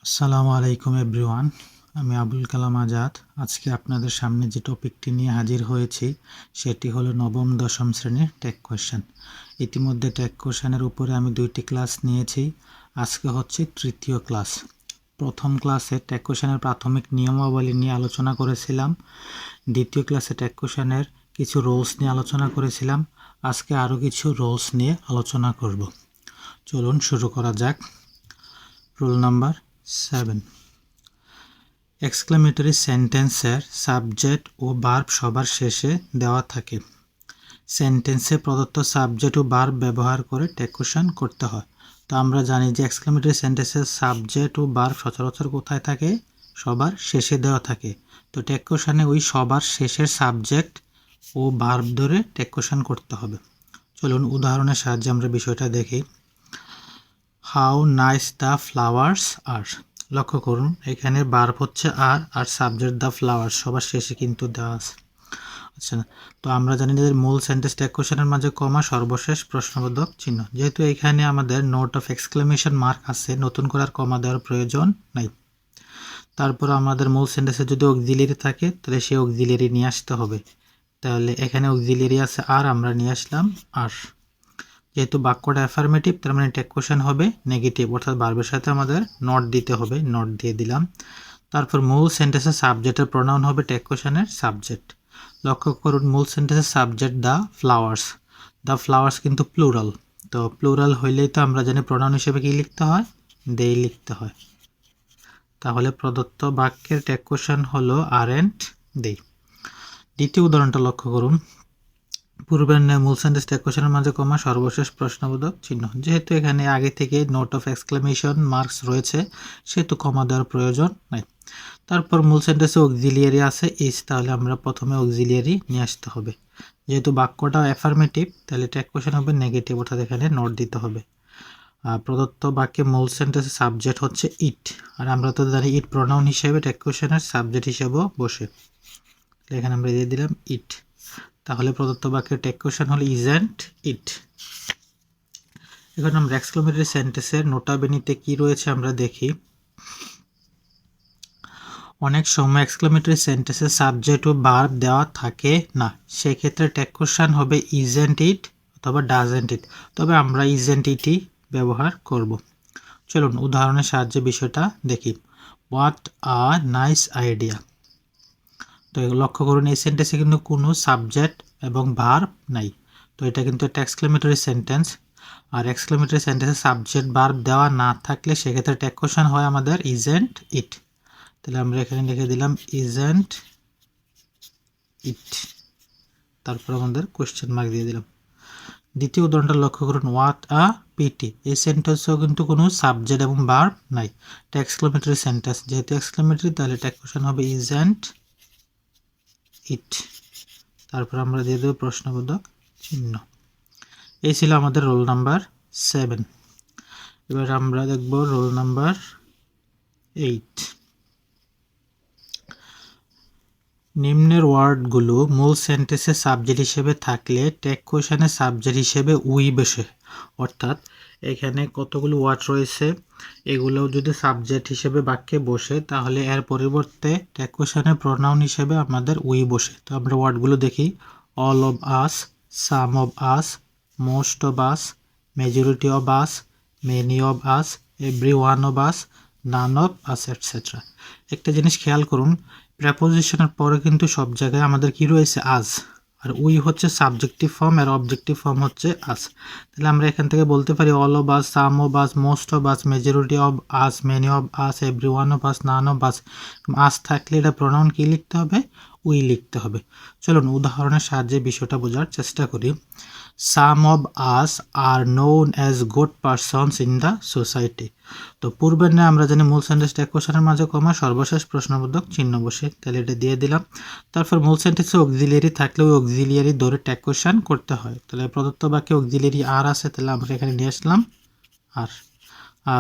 আসসালামু আলাইকুম এভরিওয়ান। আমি আবুল কালাম আজাদ। আজকে আপনাদের সামনে যে টপিকটি নিয়ে হাজির হয়েছি সেটি হলো নবম দশম শ্রেণীর টেক কোয়েশ্চেন। ইতিমধ্যে টেক কোয়েশ্চেনের উপরে আমি 2টি ক্লাস নিয়েছি। আজকে হচ্ছে তৃতীয় ক্লাস। প্রথম ক্লাসে টেক কোয়েশ্চেনের প্রাথমিক নিয়মাবলী নিয়ে আলোচনা করেছিলাম। দ্বিতীয় ক্লাসে টেক কোয়েশ্চেনের কিছু রুলস নিয়ে আলোচনা করেছিলাম। আজকে আরও কিছু রুলস নিয়ে আলোচনা করব। চলুন শুরু করা যাক। রুল নাম্বার 7, এক্সক্লেমেটরি সেন্টেন্সের সাবজেক্ট ও ভার্ব সবার শেষে দেওয়া থাকে। সেন্টেন্সে প্রদত্ত সাবজেক্ট ও ভার্ব ব্যবহার করে টেক কোয়েশ্চেন করতে হয়। তো আমরা জানি যে এক্সক্লেমেটরি সেন্টেন্সের সাবজেক্ট ও ভার্ব সচরাচর কোথায় থাকে? সবার শেষে দেওয়া থাকে। তো টেক কোয়েশ্চেনে ওই সবার শেষের সাবজেক্ট ও ভার্ব ধরে টেক কোয়েশ্চেন করতে হবে। চলুন উদাহরণের সাহায্যে আমরা বিষয়টা দেখি। হাউ নাইস দ্য ফ্লাওয়ার্স আর। লক্ষ্য করুন এখানে ভার্ব হচ্ছে আর সাবজেক্ট দ্য ফ্লাওয়ার্স সবার শেষে কিন্তু দেওয়া আছে। আচ্ছা, তো আমরা জানি যে মূল সেন্টেন্স টেক কোয়েশ্চেনের মাঝে কমা, সর্বশেষ প্রশ্নবোধক চিহ্ন। যেহেতু এখানে আমাদের নোট অফ এক্সক্লেমেশন মার্ক আছে, নতুন করে আর কমা দেওয়ার প্রয়োজন নাই। তারপর আমাদের মূল সেন্টেন্সে যদি অক্সিলিয়ারি থাকে তাহলে সেই অক্সিলিয়ারি নিয়ে আসতে হবে। তাহলে এখানে অক্সিলিয়ারি আছে আর, আমরা নিয়ে আসলাম আর। যেহেতু বাক্যটা অ্যাফার্মেটিভ তার মানে টেক কোয়েশ্চেন হবে নেগেটিভ, অর্থাৎ ভার্বের সাথে আমাদের নট দিতে হবে, নট দিয়ে দিলাম। তারপর মূল সেন্টেন্সের সাবজেক্টের প্রোনাউন হবে টেক কোয়েশ্চেনের সাবজেক্ট। লক্ষ্য করুন মূল সেন্টেন্সের subject the flowers. The flowers কিন্তু প্লুরাল, তো প্লুরাল হইলেই তো আমরা জানি প্রোনাউন হিসেবে কি লিখতে হয়? দেই লিখতে হয়। তাহলে প্রদত্ত বাক্যের টেক কোয়েশ্চেন হলো আরেন্ট দেই। দ্বিতীয় উদাহরণটা লক্ষ্য করুন। পূর্বের ন্যায় মূল সেন্টেন্স টেক কোয়েশ্চেনের মাঝে কমা, সর্বশেষ প্রশ্নবোধক চিহ্ন। যেহেতু এখানে আগে থেকে নোট অফ এক্সক্লেমেশন মার্কস রয়েছে সেহেতু কমা দেওয়ার প্রয়োজন নাই। তারপর মূল সেন্টেন্সে অক্সিলিয়ারি আছে ইজ, তাহলে আমরা প্রথমে অক্সিলিয়ারি নিয়ে আসতে হবে। যেহেতু বাক্যটা অ্যাফার্মেটিভ তাহলে টেক কোয়েশ্চেন হবে নেগেটিভ, অর্থাৎ এখানে নোট দিতে হবে। প্রদত্ত বাক্যে মূল সেন্টেন্সের সাবজেক্ট হচ্ছে ইট, আর আমরা তো জানি ইট প্রোনাউন হিসেবে টেক কোয়েশ্চেনের সাবজেক্ট হিসেবেও বসে। এখানে আমরা দিয়ে দিলাম ইট। তাহলে প্রদত্ত বাক্যের টেক কোয়েশ্চেন হলো ইজন্ট ইট। এখন আমরা এক্সক্লেমেটরি সেন্টেন্সের নোটাবেনিতে কি রয়েছে আমরা দেখি। অনেক সময় এক্সক্লেমেটরি সেন্টেন্সের সাবজেক্ট ও ভার্ব দেওয়া থাকে না, সেক্ষেত্রে টেক কোয়েশ্চেন হবে ইজন্ট ইট অথবা ডাজন্ট ইট, তবে আমরা ইজন্ট ইটই ব্যবহার করব। চলুন উদাহরণের সাহায্যে বিষয়টা দেখি। What a nice idea. তো লক্ষ্য করুন এই সেন্টেন্সে কিন্তু কোনো সাবজেক্ট এবং ভার্ব নাই, তো এটা কিন্তু একটা এক্সক্লেমেটরি সেন্টেন্স। আর এক্সক্লেমেটরি সেন্টেন্সে সাবজেক্ট ভার্ব দেওয়া না থাকলে সেক্ষেত্রে টেক কোয়েশ্চেন হয় আমাদের ইজন্ট ইট। তাহলে আমরা এখানে লিখে দিলাম ইজন্ট ইট, তারপর আমাদের কোয়েশ্চেন মার্ক দিয়ে দিলাম। দ্বিতীয় উদাহরণটা লক্ষ্য করুন। হোয়াট আ পিটি, এই সেন্টেন্সেও কিন্তু কোনো সাবজেক্ট এবং ভার্ব নাই, এটা এক্সক্লেমেটরি সেন্টেন্স। যেহেতু এক্সক্লেমেটরি তাহলে টেক কোয়েশ্চেন হবে ইজন্ট ইট, তারপর আমরা দিয়ে দেবো প্রশ্নবোধক চিহ্ন। এই ছিল আমাদের রোল নাম্বার 7। এবার আমরা দেখব রোল নাম্বার 8। নিম্নের ওয়ার্ডগুলো মূল সেন্টেন্সের সাবজেক্ট হিসেবে থাকলে টেক কোয়েশ্চেনের সাবজেক্ট হিসেবে উই বসে। অর্থাৎ এখানে কতগুলো ওয়ার্ড রয়েছে, এগুলো যদি সাবজেক্ট হিসেবে বাক্যে বসে তাহলে এর পরিবর্তে টেক কোয়েশ্চেনের প্রোনাউন হিসেবে আমাদের উই বসে। তো আমরা ওয়ার্ডগুলো দেখি। All of us, some of us, most of us, majority of us, many of us, every one of us, none of us etcetera. একটা জিনিস খেয়াল করুন, প্রেপোজিশনের পরে কিন্তু সব জায়গায় আমাদের কি রয়েছে? আজ। আর উই হচ্ছে সাবজেক্টিভ ফর্ম, আর অবজেক্টিভ ফর্ম হচ্ছে আস। তাহলে আমরা এখান থেকে বলতে পারি all of us, some of us, most of us, majority of us, many of us, every one of us, none of us. Us থাকলে এটা প্রোনাউন কি লিখতে হবে? উই লিখতে হবে। চলুন উদাহরণের সাহায্যে বিষয়টা বোঝার চেষ্টা করি। Some of us are known as good persons in the society. তো পূর্বের নিয়ে আমরা জানি মূল সেন্টেন্স টেক কোয়েশ্চেনের মাঝে কমা, সর্বশেষ প্রশ্নবোধক চিহ্ন বসে, তাহলে এটা দিয়ে দিলাম। তারপর মূল সেন্টেন্সে অক্সিলিয়ারি থাকলে ওই অক্সিলিয়ারি ধরে টেক কোয়েশ্চেন করতে হয়। তাহলে প্রদত্ত বাক্যে অক্সিলিয়ারি আর আছে, তাহলে আমরা এখানে নিয়ে আসলাম আর।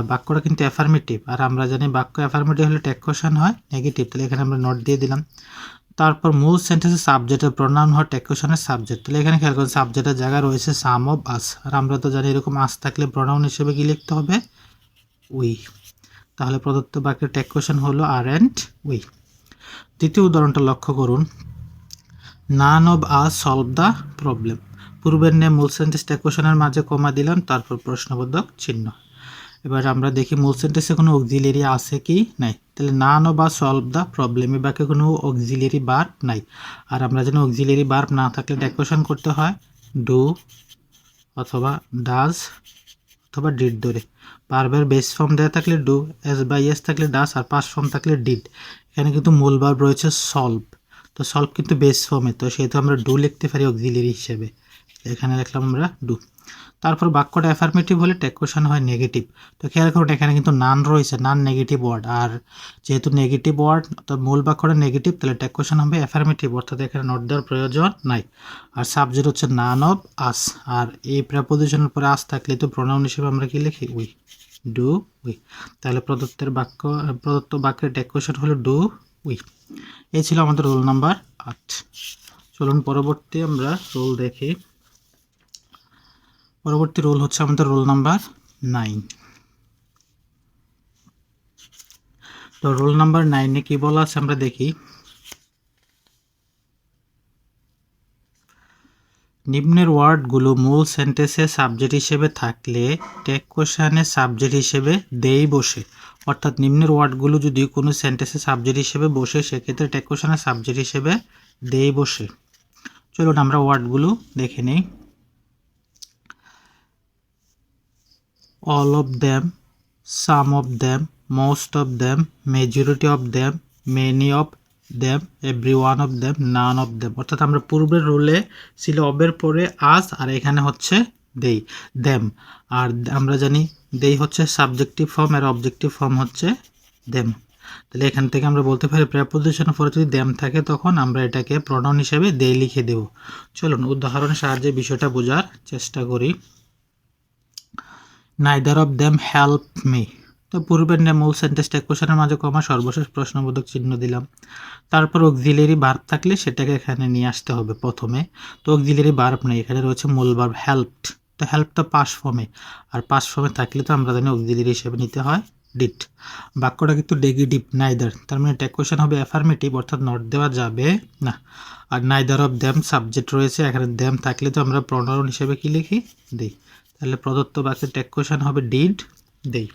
বাক্যটা কিন্তু অ্যাফার্মেটিভ, আর আমরা জানি বাক্য অ্যাফার্মেটিভ হলে টেক কোয়েশ্চেন হয় নেগেটিভ, তাহলে এখানে আমরা নোট দিয়ে দিলাম। তারপর মূল সেন্টেন্সের সাবজেক্টের প্রোনাউন হয় টেক কোয়েশ্চেনের সাবজেক্ট, তাহলে এখানে খেয়াল করুন সাবজেক্টের জায়গা রয়েছে সাম অফ আস, আর আমরা তো জানি এরকম আস থাকলে প্রোনাউন হিসেবে কি লিখতে হবে? উই। তাহলে প্রদত্ত বাক্যের টেক কোশ্চেন হলো আরএন্ট উই। দ্বিতীয় উদাহরণটা লক্ষ্য করুন, নান of us solve the problem. পূর্বের নিয়ে মূল সেন্টেন্স টেক কোশ্চেনের মাঝে কমা দিলাম, তারপর প্রশ্নবোধক চিহ্ন। এবার আমরা দেখি মূল সেন্টেন্সে কোনো অক্সিলিয়ারি আছে কি নাই। তাহলে নান of us solve the problem, এই বাক্যে কোনো অক্সিলিয়ারি ভার্ব নাই। আর আমরা জানি অক্সিলিয়ারি ভার্ব না থাকলে টেক কোশ্চেন করতে হয় ডু অথবা ডাজ অথবা ডিড ধরে। ভার্বের বেস ফর্ম দেওয়া থাকলে ডু, এস বাই এস থাকলে ডাস, আর পাস্ট ফর্ম থাকলে ডিড। এখানে কিন্তু মূল ভার্ব রয়েছে সলভ, তো সলভ কিন্তু বেস ফর্মে, তো সেহেতু আমরা ডু লিখতে পারি অক্সিলিয়ারি হিসেবে। এখানে লিখলাম আমরা ডু। তারপর বাক্যটা অ্যাফার্মেটিভ হলে টেক কোশ্চেন হয় নেগেটিভ। তো খেয়াল করুন এখানে কিন্তু নান রয়েছে, নান নেগেটিভ ওয়ার্ড, আর যেহেতু নেগেটিভ ওয়ার্ড তো মূল বাক্যটা নেগেটিভ, তাহলে টেক কোশ্চেন হবে অ্যাফার্মেটিভ, অর্থাৎ এখানে নট দেওয়ার প্রয়োজন নাই। আর সাবজেক্ট হচ্ছে নান অফ আস, আর এই প্রেপোজিশনের পরে আস থাকলে তো প্রোনাউন হিসেবে আমরা কি লিখি উই, ডু উই। তাহলে প্রদত্ত বাক্যের টেক কোশ্চেন হলো ডু উই। এই ছিল আমাদের রোল নাম্বার 8। চলুন পরবর্তী আমরা রোল দেখি। পরবর্তী রোল হচ্ছে আমাদের রোল নাম্বার 9। তো রোল নাম্বার 9-এ কি বলা আছে আমরা দেখি। নিম্নের ওয়ার্ডগুলো মূল সেন্টেন্সে সাবজেক্ট হিসেবে থাকলে টেক কোশ্চেনে সাবজেক্ট হিসেবে দেই বসে। অর্থাৎ নিম্নের ওয়ার্ডগুলো যদি কোনো সেন্টেন্সে সাবজেক্ট হিসেবে বসে, সেক্ষেত্রে টেক কোশ্চেনে সাবজেক্ট হিসেবে দেই বসে। চলুন আমরা ওয়ার্ডগুলো দেখে নিই। all of them, some of them, most of them, majority of them, many of them, every one of them, none of them। অর্থাৎ আমরা পূর্বের রোলে ছিল অবের পরে আজ, আর এখানে হচ্ছে দেই দেম। আর আমরা জানি দেই হচ্ছে সাবজেক্টিভ ফর্ম, আর অবজেক্টিভ ফর্ম হচ্ছে দেম। তাহলে এখান থেকে আমরা বলতে পারি প্রেপোজিশনের পরে যদি দেম থাকে তখন আমরা এটাকে প্রোনাউন হিসেবে দেই লিখে দেব। চলুন উদাহরণের সাহায্যে বিষয়টা বোঝার চেষ্টা করি। neither of them help me। তো পূর্বের নিয়ে মূল সেন্টেন্স টেক কোশ্চেনের মাঝে কমা, সর্বশেষ প্রশ্নবোধক চিহ্ন দিলাম। তারপর অক্সিলিয়ারি ভার্ব থাকলে সেটাকে এখানে নিয়ে আসতে হবে প্রথমে। তো অক্সিলিয়ারি ভার্ব নেই, এখানে রয়েছে মূল ভার্ব হেল্পড। তো হেল্প তো পাস্ট ফর্মে, আর পাস্ট ফর্মে থাকলে তো আমরা জানি অক্সিলিয়ারি হিসেবে নিতে হয় ডিড। বাক্যটা কিন্তু নেগেটিভ নাইদার, তার মানে টেক কোশ্চেন হবে অ্যাফার্মেটিভ, অর্থাৎ নট দেওয়া যাবে না। আর নাইদার অফ দেম সাবজেক্ট রয়েছে, এখানে দেম থাকলে তো আমরা প্রোনাউন হিসেবে কি লিখি দেই। তাহলে প্রদত্ত বাক্যের টেক কোশ্চেন হবে ডিড দেই।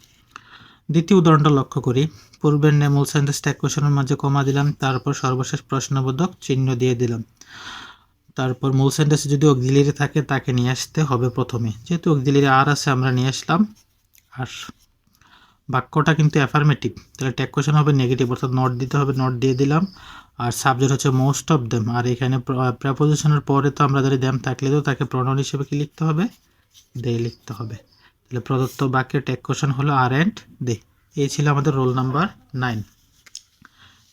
দ্বিতীয় উদাহরণটা লক্ষ্য করি। পূর্বের নিয়ে মূল সেন্টেন্স টেক কোশ্চেনের মাঝে কমা দিলাম, তারপর সর্বশেষ প্রশ্নবোধক চিহ্ন দিয়ে দিলাম। তারপর মূল সেন্টেন্সে যদি অক্সিলিয়ারি থাকে তাকে নিয়ে আসতে হবে প্রথমে, যেহেতু অক্সিলিয়ারি আর আছে আমরা নিয়ে আসলাম আর। বাক্যটা কিন্তু অ্যাফার্মেটিভ, তাহলে টেক কোশ্চেন হবে নেগেটিভ, অর্থাৎ নট দিতে হবে, নট দিয়ে দিলাম। আর সাবজেক্ট হচ্ছে মোস্ট অফ দেম, আর এখানে প্রেপোজিশনের পরে তো আমরা যদি দেম থাকলে তো তাকে প্রোনাউন হিসেবে কি লিখতে হবে দে লিখতে হবে। তাহলে প্রদত্ত বাক্যের টেক কোশ্চেন হলো আর এন্ড দে। এই ছিল আমাদের রোল নাম্বার 9।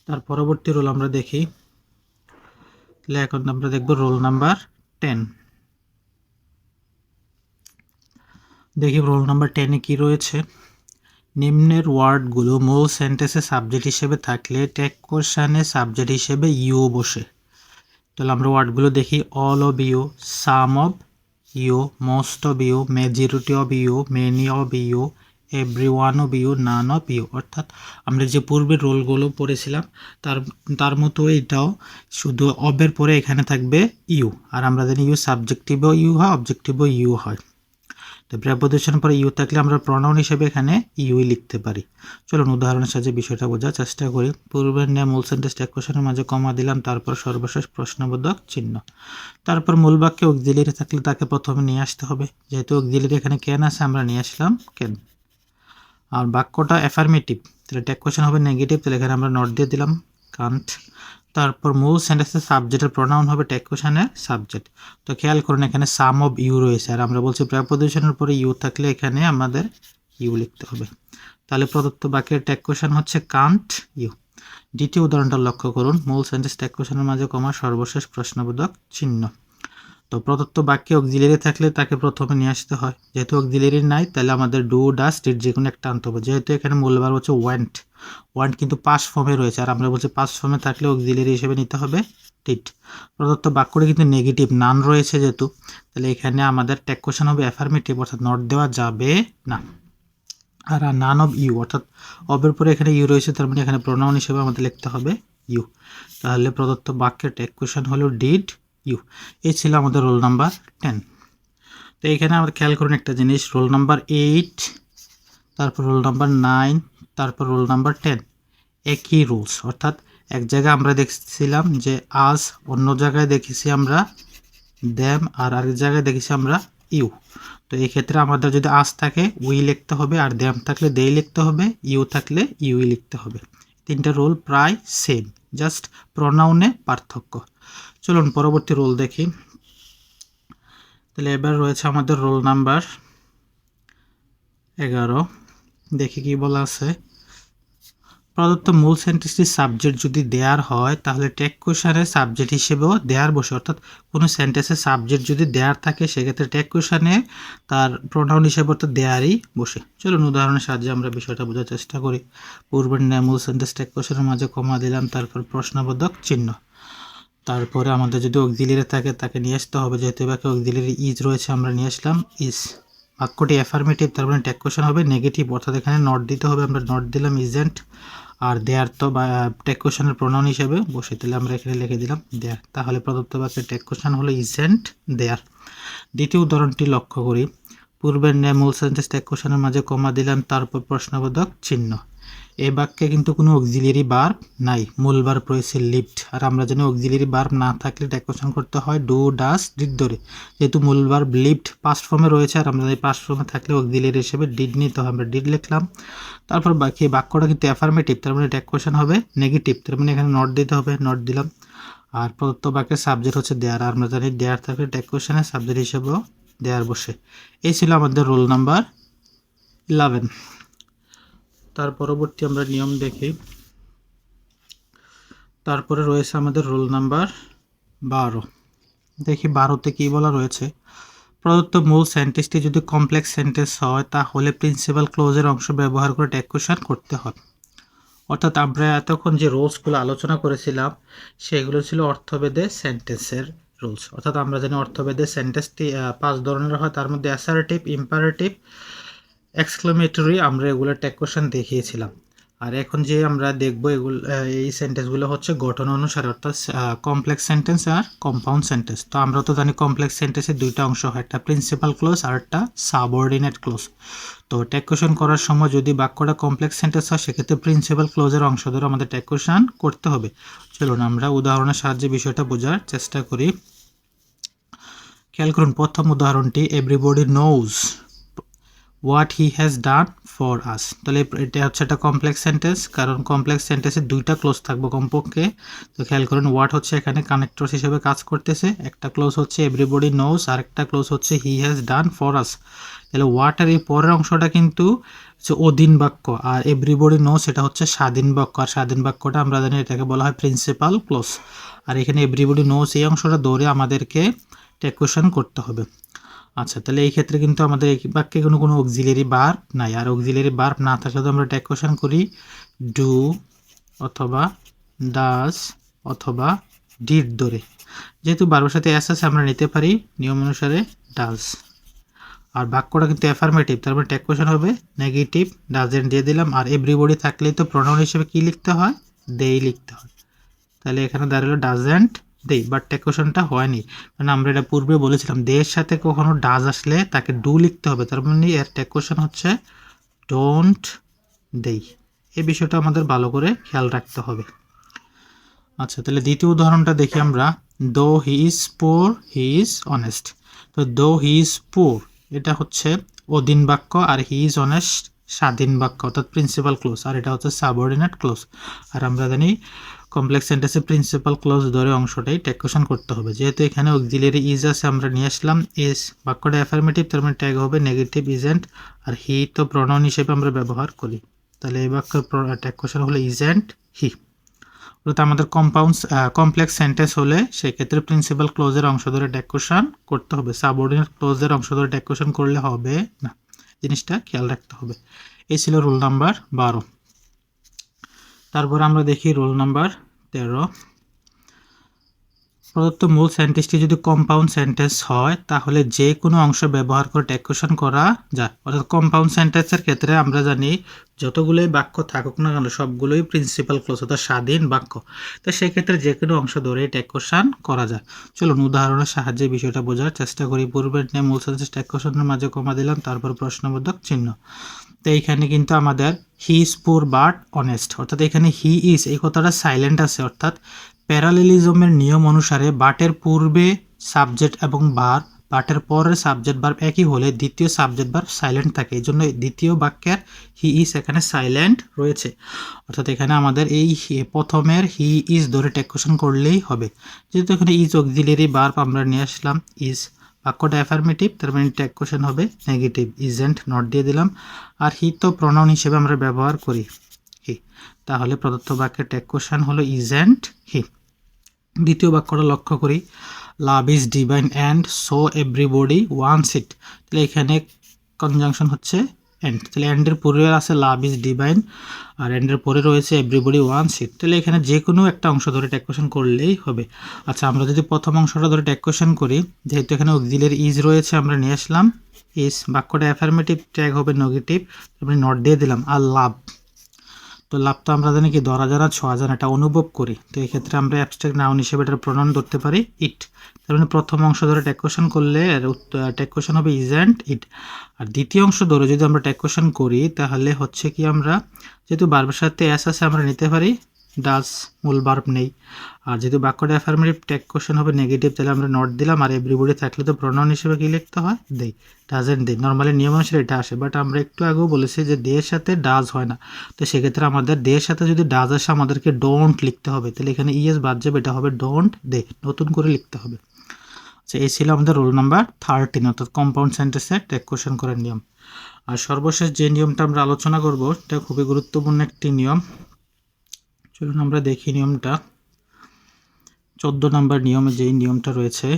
তার পরবর্তী রোল আমরা দেখি। তাহলে এখন আমরা দেখব রোল নাম্বার 10। দেখি রোল নাম্বার 10-এ কি রয়েছে। নিম্নের ওয়ার্ডগুলো মূল সেন্টেন্সে সাবজেক্ট হিসেবে থাকলে টেক কোশ্চেনে সাবজেক্ট হিসেবে ইউ বসে। তাহলে আমরা ওয়ার্ডগুলো দেখি। All of you, some of you, most of you, majority of you, many of you, every one of you, none of you. অর্থাৎ আমরা যে পূর্বের রোলগুলো পড়েছিলাম তার মতো এটাও, শুধু অবের পরে এখানে থাকবে ইউ। আর আমরা জানি ইউ সাবজেক্টিভও ইউ হয়, অবজেক্টিভও ইউ হয়। তো প্রেপোজিশনের পরে ইউ থাকলে আমরা প্রোনাউন হিসেবে এখানে ইউই লিখতে পারি। চলুন উদাহরণের সাহায্যে বিষয়টা বোঝার চেষ্টা করি। পূর্বের নিয়ে মূল সেন্টেন্স টেক কোশ্চেনের মাঝে কমা দিলাম, তারপর সর্বশেষ প্রশ্নবোধক চিহ্ন। তারপর মূল বাক্যে অক্সিলিয়ারি থাকলে তাকে প্রথমে নিয়ে আসতে হবে, যেহেতু অক্সিলিয়ারি এখানে ক্যান আছে আমরা নিয়ে আসলাম ক্যান। আর বাক্যটা অ্যাফার্মেটিভ, তাহলে টেক কোশ্চেন হবে নেগেটিভ, তাহলে এখানে আমরা নট দিয়ে দিলাম কান্ট। তারপর মূল সেন্টেন্সের সাবজেক্টের প্রোনাউন হবে টেক কোশ্চেনের সাবজেক্ট। তো খেয়াল করুন এখানে সাম অফ ইউ রয়েছে, আর আমরা বলছি প্রেপোজিশনের পরে ইউ থাকলে এখানে আমাদের ইউ লিখতে হবে। তাহলে প্রদত্ত বাক্যের টেক কোশ্চেন হচ্ছে কান্ট ইউ। দ্বিতীয় উদাহরণটা লক্ষ্য করুন। মূল সেন্টেন্স টেক কোশ্চেনের মাঝে কমা, সর্বশেষ প্রশ্নবোধক চিহ্ন। তো প্রদত্ত বাক্যে অক্সিলিয়ারি থাকলে তাকে প্রথমে নিয়ে আসতে হয়, যেহেতু অক্সিলিয়ারি নাই তাহলে আমাদের ডু ডাস ডিড যে কোনো একটা আনতে হবে। যেহেতু এখানে মূল ভার্ব হচ্ছে ওয়েন্ট, ওয়েন্ট কিন্তু পাস্ট ফর্মে রয়েছে, আর আমরা বলছি পাস্ট ফর্মে থাকলে অক্সিলিয়ারি হিসেবে নিতে হবে ডিড। প্রদত্ত বাক্যটা কিন্তু নেগেটিভ নান রয়েছে যেহেতু, তাহলে এখানে আমাদের টেক কোশ্চেন হবে অ্যাফার্মেটিভ, অর্থাৎ নট দেওয়া যাবে না। আর নান অফ ইউ, অর্থাৎ অবের পরে এখানে ইউ রয়েছে, তার মানে এখানে প্রোনাউন হিসেবে আমাদের লিখতে হবে ইউ। তাহলে প্রদত্ত বাক্যের টেক কোয়েশ্চন হলো ডিড ইউ। এই ছিল আমাদের রোল নাম্বার 10। তো এখানে আমরা খেয়াল করুন একটা জিনিস, রোল নাম্বার 8, তারপর রোল নাম্বার 9, তারপর রোল নাম্বার 10 একই রুলস, অর্থাৎ এক জায়গায় আমরা দেখছিলাম যে আজ, অন্য জায়গায় দেখেছি আমরা দ্যাম, আর আরেক জায়গায় দেখেছি আমরা ইউ। তো এই ক্ষেত্রে আমাদের যদি আজ থাকে উই লিখতে হবে, আর দ্যাম থাকলে দে লিখতে হবে, ইউ থাকলে ইউই লিখতে হবে। তিনটা রোল প্রায় সেম, জাস্ট প্রোনাউনে পার্থক্য। চলুন পরবর্তী রোল দেখি। তাহলে এবার রয়েছে আমাদের রোল নাম্বার 11। দেখি কি বলা আছে। প্রদত্ত মূল সেন্টেন্সটি সাবজেক্ট যদি দেয়ার হয় তাহলে টেক কোয়েশ্চনের সাবজেক্ট হিসেবেও দেয়ার বসে, অর্থাৎ কোনো সেন্টেন্সের সাবজেক্ট যদি দেয়ার থাকে সেক্ষেত্রে টেক কোয়েশ্চনে তার প্রোনাউন হিসেবে অর্থাৎ দেয়ারই বসে। চলুন উদাহরণের সাহায্যে আমরা বিষয়টা বোঝার চেষ্টা করি। পূর্বের ন্যায় মূল সেন্টেন্স টেক কোয়েশ্চনের মাঝে কমা দিলাম, তারপর প্রশ্নবোধক চিহ্ন, তারপরে আমাদের যদি অক্সিলিয়ারি থাকে তাকে নিয়ে আসতে হবে, যেহেতু বাকি অক্সিলিয়ারি ইজ রয়েছে আমরা নিয়ে আসলাম ইজ। বাক্যটি অ্যাফার্মেটিভ, তার মানে টেক কোয়েশ্চন হবে নেগেটিভ, অর্থাৎ এখানে নট দিতে হবে, আমরা নট দিলাম ইজেন্ট। আর দেয়ার তো বা টেক কোয়েশ্চনের প্রোনাউন হিসেবে বসে, তাহলে আমরা এখানে লিখে দিলাম দেয়ার। তাহলে প্রদত্ত বাক্যের টেক কোয়েশ্চন হলো ইজেন্ট দেয়ার। দ্বিতীয় উদাহরণটি লক্ষ্য করি। পূর্বের ন্যায় মূল সেন্টেন্স টেক কোয়েশ্চনের মাঝে কমা দিলাম, তারপর প্রশ্নবোধক চিহ্ন। এই বাক্যে কিন্তু কোনো অক্সিলিয়ারি ভার্ব নাই, মূল ভার্ব রয়েছে লিভড। আর আমরা জানি অক্সিলিয়ারি ভার্ব না থাকলে টেক কোয়েশ্চন করতে হয় ডু, ডাস, ডিড ধরে। যেহেতু মূল ভার্ব লিভড পাস্ট ফর্মে রয়েছে, আর আমরা জানি পাস্ট ফর্মে থাকলে অক্সিলিয়ারি হিসেবে ডিড নিতে হয়, আমরা ডিড লিখলাম। তারপর বাকি বাক্যটা কিন্তু অ্যাফার্মেটিভ, তার মানে টেক কোয়েশ্চন হবে নেগেটিভ, তার মানে এখানে নট দিতে হবে, নট দিলাম। আর প্রদত্ত বাক্যের সাবজেক্ট হচ্ছে দেয়ার, আর আমরা জানি দেয়ার থাকলে টেক কোয়েশ্চনের সাবজেক্ট হিসেবেও দেয়ার বসে। এই ছিল আমাদের রোল নাম্বার 11। তার পরবর্তী আমরা নিয়ম দেখি। তারপরে রয়েছে আমাদের রোল নাম্বার 12। দেখি 12তে কী বলা রয়েছে। প্রদত্ত মূল সেন্টেন্সটি যদি কমপ্লেক্স সেন্টেন্স হয় তাহলে প্রিন্সিপাল ক্লোজের অংশ ব্যবহার করে টেক কোয়েশ্চন করতে হয়। অর্থাৎ আমরা এতক্ষণ যে রুলসগুলো আলোচনা করেছিলাম সেগুলো ছিল অর্থভেদে সেন্টেন্সের রুলস। অর্থাৎ আমরা জানি অর্থভেদে সেন্টেন্সটি 5 ধরনের হয়, তার মধ্যে অ্যাসার্টিভ, ইম্পারেটিভ, এক্সক্লেমেটরি, আমরা এগুলো টেক কোয়েশ্চন দেখিয়েছিলাম। আর এখন যে আমরা দেখব এগুলো, এই সেন্টেন্সগুলো হচ্ছে গঠন অনুসারে, অর্থাৎ কমপ্লেক্স সেন্টেন্স আর কম্পাউন্ড সেন্টেন্স। তো আমরা তো জানি কমপ্লেক্স সেন্টেন্সের দুইটা অংশ হয়, একটা প্রিন্সিপাল ক্লোজ আর একটা সাবঅর্ডিনেট ক্লোজ। তো টেক কোয়েশ্চন করার সময় যদি বাক্যটা কমপ্লেক্স সেন্টেন্স হয় সেক্ষেত্রে প্রিন্সিপাল ক্লোজের অংশ ধরে আমাদের টেক কোয়েশ্চন করতে হবে। চলুন আমরা উদাহরণের সাহায্যে বিষয়টা বোঝার চেষ্টা করি। খেয়াল করুন প্রথম উদাহরণটি, everybody knows what he has done for us. তাহলে এটা হচ্ছে একটা কমপ্লেক্স সেন্টেন্স, কারণ কমপ্লেক্স সেন্টেন্সে দুইটা ক্লোজ থাকবে কমপক্ষে। তো খেয়াল করুন হোয়াট হচ্ছে এখানে কানেক্টর হিসেবে কাজ করতেছে, একটা ক্লোজ হচ্ছে এভরিবডি নোজ, আর একটা ক্লোজ হচ্ছে he has done for us. তাহলে হোয়াটের এই পরের অংশটা কিন্তু হচ্ছে অধীন বাক্য, আর এভরিবডি নোজ এটা হচ্ছে স্বাধীন বাক্য, আর স্বাধীন বাক্যটা আমরা জানি এটাকে বলা হয় প্রিন্সিপাল ক্লোজ। আর এখানে এভরিবডি নোজ এই অংশটা ধরে আমাদেরকে টেক কোয়েশ্চন করতে হবে। আচ্ছা, তাহলে এই ক্ষেত্রে কিন্তু আমাদের এই বাক্যে কোনো অক্সিলিয়ারি ভার্ব নাই, আর অক্সিলিয়ারি ভার্ব না থাকলে তো আমরা টেক কোয়েশ্চন করি ডু অথবা ডাজ অথবা ডিড ধরে। যেহেতু ভার্বের সাথে এস আছে আমরা নিতে পারি নিয়ম অনুসারে ডাজ। আর বাক্যটা কিন্তু অ্যাফার্মেটিভ, তার মানে টেক কোয়েশ্চন হবে নেগেটিভ, ডাজেন্ট দিয়ে দিলাম। আর এভরিবডি থাকলেই তো প্রোনাউন হিসেবে কি লিখতে হয়, দেই লিখতে হয়। তাহলে এখানে দাঁড়ালো ডাজেন্ট দেই, বাট টেক কোয়েশ্চনটা হয়নি, কারণ আমরা এটা পূর্বে বলেছিলাম দের সাথে কখনো ডাজ আসলে তাকে ডু লিখতে হবে, তার মানে এর টেক কোয়েশ্চন হচ্ছে ডোন্ট দেই। এই বিষয়টা আমাদের ভালো করে খেয়াল রাখতে হবে। আচ্ছা, তাহলে দ্বিতীয় উদাহরণটা দেখি আমরা। দো he is poor he is honest. তো দো হি ইজ পোর এটা হচ্ছে অধীন বাক্য, আর হি ইজ অনেস্ট স্বাধীন বাক্য, অর্থাৎ প্রিন্সিপাল ক্লোজ, আর এটা হচ্ছে সাবঅর্ডিনেট ক্লোজ। আর আমরা জানি কমপ্লেক্স সেন্টেন্সে প্রিন্সিপাল ক্লোজ ধরে অংশটাই টেক কোয়েশ্চন করতে হবে। যেহেতু এখানে অক্সিলিয়ারি ইজ আছে আমরা নিয়ে আসলাম ইজ, বাক্যটা অ্যাফার্মেটিভ, তার মানে ট্যাগ হবে নেগেটিভ ইজেন্ট, আর হি তো প্রোনাউন হিসেবে আমরা ব্যবহার করি। তাহলে এই বাক্যের টেক কোয়েশ্চন হলো ইজেন্ট হি। অর্থাৎ আমাদের কমপ্লেক্স সেন্টেন্স হলে সেক্ষেত্রে প্রিন্সিপাল ক্লোজের অংশ ধরে টেক কোয়েশ্চন করতে হবে, সাবঅর্ডিনেট ক্লোজের অংশ ধরে টেক কোয়েশ্চন করলে হবে না, জিনিসটা খেয়াল রাখতে হবে। এই ছিল রুল নাম্বার 12। তারপর আমরা দেখি রোল নাম্বার 13। প্রদত্ত মূল সেন্টেন্সটি যদি কম্পাউন্ড সেন্টেন্স হয় তাহলে যে কোনো অংশ ব্যবহার করে ট্যাগ কোয়েশ্চন করা যায়। অর্থাৎ কম্পাউন্ড সেন্টেন্সের ক্ষেত্রে আমরা জানি যতগুলোই বাক্য থাকুক না কেন সবগুলোই প্রিন্সিপাল ক্লজ অর্থাৎ স্বাধীন বাক্য, তো সেক্ষেত্রে যে কোনো অংশ ধরে ট্যাগ কোয়েশ্চন করা যায়। চলুন উদাহরণের সাহায্যে বিষয়টা বোঝার চেষ্টা করি। পূর্বের নিয়ে মূল সেন্টেন্স ট্যাগ কোয়েশ্চনের মাঝে কমা দিলাম, তারপর প্রশ্নবোধক চিহ্ন। তো এইখানে কিন্তু আমাদের হি ইজ পুর বাট অনেস্ট, অর্থাৎ এখানে হি ইজ এই কথাটা সাইলেন্ট আছে, অর্থাৎ প্যারালেলিজমের নিয়ম অনুসারে বাটের পূর্বে সাবজেক্ট এবং ভার্ব, বাটের পরের সাবজেক্ট ভার্ব একই হলে দ্বিতীয় সাবজেক্ট ভার্ব সাইলেন্ট থাকে, এই জন্য দ্বিতীয় বাক্যের হি ইজ এখানে সাইলেন্ট রয়েছে। অর্থাৎ এখানে আমাদের এই প্রথমের হি ইজ ধরে ট্যাগ কোয়েশ্চন করলেই হবে। যেহেতু এখানে ইজ অক্সিলিয়ারি ভার্ব আমরা নিয়ে আসলাম, ইজ বাক্যটা অ্যাফার্মেটিভ, তার মানে ট্যাগ কোয়েশ্চন হবে নেগেটিভ, ইজেন্ট নট দিয়ে দিলাম। আর হি তো প্রনাউন হিসেবে আমরা ব্যবহার করি হি, তাহলে প্রদত্ত বাক্যের ট্যাগ কোয়েশ্চন হলো ইজেন্ট হি। দ্বিতীয় বাক্যটা লক্ষ্য করি, love is divine and so everybody wants it. তাহলে এখানে কনজাংশন হচ্ছে অ্যান্ড, তাহলে অ্যান্ডের পূর্বে আছে লাভ ইজ ডিভাইন আর অ্যান্ডের পরে রয়েছে এভরিবডি ওয়ান্টস ইট। তাহলে এখানে যে কোনো একটা অংশ ধরে ট্যাগ কোয়েশ্চন করলেই হবে। আচ্ছা, আমরা যদি প্রথম অংশটা ধরে ট্যাগ কোয়েশ্চন করি, যেহেতু এখানে অক্সিলিয়ারি ইজ রয়েছে আমরা নিয়ে আসলাম ইজ, বাক্যটা অ্যাফার্মেটিভ, ট্যাগ হবে নেগেটিভ, তারপরে নট দিয়ে দিলাম। আর লাভ, তো লাভ তো আমরা জানি কি ধরা জানা ছোঁয়া জানা, এটা অনুভব করি, তো এই ক্ষেত্রে আমরা অ্যাবস্ট্রাক্ট নাউন হিসেবে এটার প্রনাউন ধরতে পারি ইট। তার মানে প্রথম অংশ ধরে ট্যাগ কোয়েশ্চন করলে ট্যাগ কোয়েশ্চন হবে ইজেন্ট ইট। আর দ্বিতীয় অংশ ধরে যদি আমরা ট্যাগ কোয়েশ্চন করি তাহলে হচ্ছে কি, আমরা যেহেতু ভার্বের সাথে এস আছে আমরা নিতে পারি ডাজ, মূল ভার্ব নেই। আর যেহেতু বাক্যটা অ্যাফার্মেটিভ ট্যাগ কোয়েশ্চন হবে নেগেটিভ, তাহলে আমরা নট দিলাম। আর এভরিবডি থাকলে তো প্রনাউন হিসেবে কি লিখতে হয়, দেই, ডাজেন্ট দেই। নর্মালি নিয়ম অনুসারে এটা আসে, বাট আমরা একটু আগেও বলেছি যে দেয়ের সাথে ডাজ হয় না, তো সেক্ষেত্রে আমাদের দেয়ের সাথে যদি ডাজ আসে আমাদেরকে ডোন্ট লিখতে হবে, তাহলে এখানে ইএস বাদ যাবে, এটা হবে ডোন্ট দে, নতুন করে লিখতে হবে। আচ্ছা, এই ছিল আমাদের রোল নাম্বার 13, অর্থাৎ কম্পাউন্ড সেন্টেন্সে ট্যাগ কোয়েশ্চন করার নিয়ম। আর সর্বশেষ যে নিয়মটা আমরা আলোচনা করব এটা খুবই গুরুত্বপূর্ণ একটি নিয়ম। চলুন আমরা দেখি নিয়মটা। 14 নম্বর নিয়মে যেই নিয়মটা রয়েছে,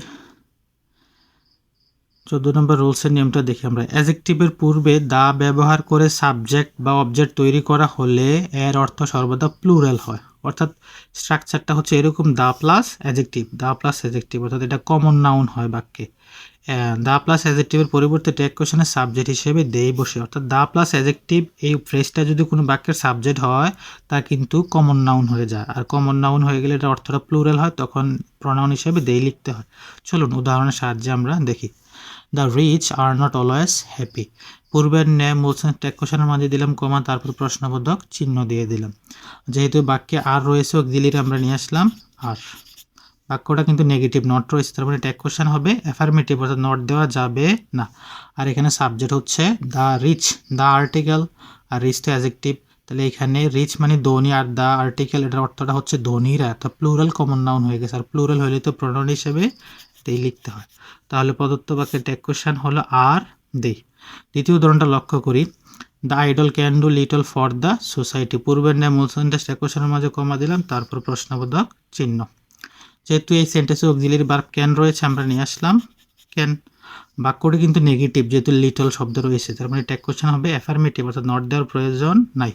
14 নম্বর রুলসের নিয়মটা দেখি আমরা। অ্যাডজেক্টিভের পূর্বে দা ব্যবহার করে সাবজেক্ট বা অবজেক্ট তৈরি করা হলে এর অর্থ সর্বদা প্লুরাল হয়। অর্থাৎ স্ট্রাকচারটা হচ্ছে এরকম, the plus adjective, the plus adjective, অর্থাৎ এটা কমন নাউন হয় বাক্যে। দা প্লাস অ্যাডজেক্টিভের পরিবর্তে ট্যাগ কোয়েশ্চনের সাবজেক্ট হিসেবে দেই বসে, অর্থাৎ দা প্লাস অ্যাডজেক্টিভ এই ফ্রেজটা যদি কোনো বাক্যের সাবজেক্ট হয় তা কিন্তু কমন নাউন হয়ে যায়, আর কমন নাউন হয়ে গেলে এটা অর্থটা প্লুরাল হয়, তখন প্রনাউন হিসেবে দেই লিখতে হয়। চলুন উদাহরণের সাহায্যে আমরা দেখি। The rich are not always happy, পূর্বের ন্যায় মূল সেন্টেন্স ট্যাগ কোয়েশ্চনের মাঝে দিলাম কমা, তারপর প্রশ্নবোধক চিহ্ন দিয়ে দিলাম। যেহেতু বাক্যে আর রয়েছে অক্সিলিয়ারি আমরা নিয়ে আসলাম আর, বাক্যটা কিন্তু নেগেটিভ নট রয়েছে, তার মানে ট্যাগ কোয়েশ্চন হবে অ্যাফার্মেটিভ, অর্থাৎ নট দেওয়া যাবে না। আর এখানে সাবজেক্ট হচ্ছে দ্য রিচ, দ্য আর্টিকেল, আর রিচ তো অ্যাডজেক্টিভ, তাহলে এখানে রিচ মানে ধনী আর দ্য আর্টিকেল এটার অর্থটা হচ্ছে ধনীরা, তো প্লুরাল কমন নাউন হয়ে গেছে, আর প্লুরাল হলে তো প্রনাউন হিসেবে দেই লিখতে হয়। তাহলে প্রদত্ত বাক্যের ট্যাগ কোয়েশ্চন হলো আর দেই। দ্বিতীয় উদাহরণটা লক্ষ্য করি, the idol can do little for the society, পূর্বের ন্যায় মূল সেন্টেন্স ট্যাগ কোয়েশ্চনের মাঝে কমা দিলাম, তারপর প্রশ্নবোধক চিহ্ন। যেহেতু এই সেন্টেন্সে অক্সিলিয়ারি ভার্ব ক্যান রয়েছে আমরা নিয়ে আসলাম ক্যান। বাক্যটি কিন্তু নেগেটিভ, যেহেতু লিটল শব্দ রয়েছে, তার মানে ট্যাগ কোয়েশ্চন হবে অ্যাফার্মেটিভ, অর্থাৎ নট দেওয়ার প্রয়োজন নাই।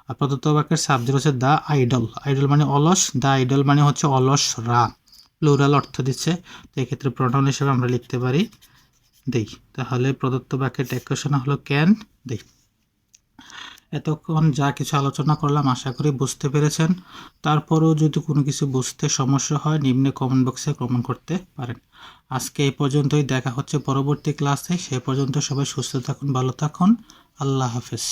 আর প্রদত্ত বাক্যের সাবজেক্ট হচ্ছে দ্য আইডল, আইডল মানে অলস, দ্য আইডল মানে হচ্ছে অলসরা, প্লুরাল অর্থ দিচ্ছে, তো এক্ষেত্রে প্রোনাউন হিসেবে আমরা লিখতে পারি দেই। তাহলে প্রদত্ত বাক্যের ট্যাগ কোয়েশ্চন হলো ক্যান দেই। এতক্ষণ যা কিছু আলোচনা করলাম আশা করি বুঝতে পেরেছেন। তারপরেও যদি কোনো কিছু বুঝতে সমস্যা হয় নিম্নে কমেন্ট বক্সে কমেন্ট করতে পারেন। আজকে এই পর্যন্তই, দেখা হচ্ছে পরবর্তী ক্লাসে। সে পর্যন্ত সবাই সুস্থ থাকুন, ভালো থাকুন, আল্লাহ হাফেজ।